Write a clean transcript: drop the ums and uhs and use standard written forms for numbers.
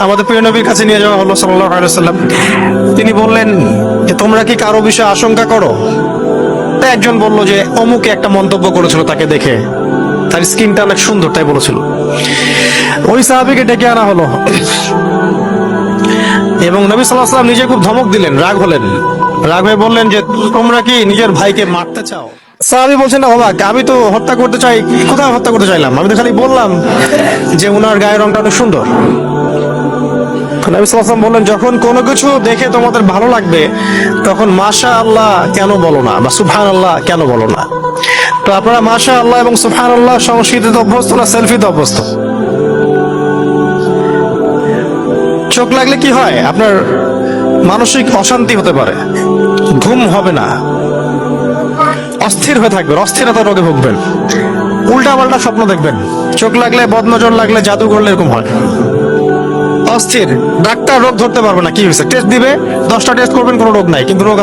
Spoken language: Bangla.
আমাদের প্রিয় নবীর কাছে নিয়ে যাওয়া হলো সাল্লাল্লাহু আলাইহি ওয়াসাল্লাম। তিনি বললেন যে তোমরা কি কারো বিষয়ে আশঙ্কা করো? তাই একজন বলল যে অমুকে একটা মন্তব্য করেছিল তাকে দেখে, তার স্কিনটা অনেক সুন্দর তাই বলেছিল। ওই সাহাবীকে ডেকে আনা হলো এবং নবী সাল্লাল্লাহু আলাইহি ওয়াসাল্লাম নিজে খুব ধমক দিলেন, রাগ হলেন, রাগ হয়ে বললেন যে তোমরা কি নিজের ভাইকে মারতে চাও? সাহাবী বলছেন না বাবা, আমি তো হত্যা করতে চাই, কোথায় হত্যা করতে চাইলাম, আমি তো খালি বললাম যে উনার গায়ের রংটা অনেক সুন্দর। নবী সাল্লাল্লাহু আলাইহি ওয়াসাল্লাম বললেন যখন কোনো কিছু দেখে তোমাদের ভালো লাগবে তখন মাশা আল্লাহ কেন বলো না, বা সুবহানাল্লাহ কেন বলো না? তো আপনারা মাশা আল্লাহ এবং সুবহানাল্লাহ সংস্কৃতিতে অভ্যস্ত না সেলফিতে অভ্যস্ত? চোখ লাগলে কি হয়, আপনার মানসিক অশান্তি হতে পারে, ঘুম হবে না, অস্থির হয়ে থাকবেন, অস্থিরতা রোগে ভুগবেন, উল্টা পাল্টা স্বপ্ন দেখবেন, চোখ লাগলে, বদনজর লাগলে, জাদু করলে এরকম হয়, অস্থির। ডাক্তার রোগ ধরতে পারবে না কি হয়েছে, টেস্ট দিবে, 10টা টেস্ট করবেন, কোনো রোগ নাই, কিন্তু রোগ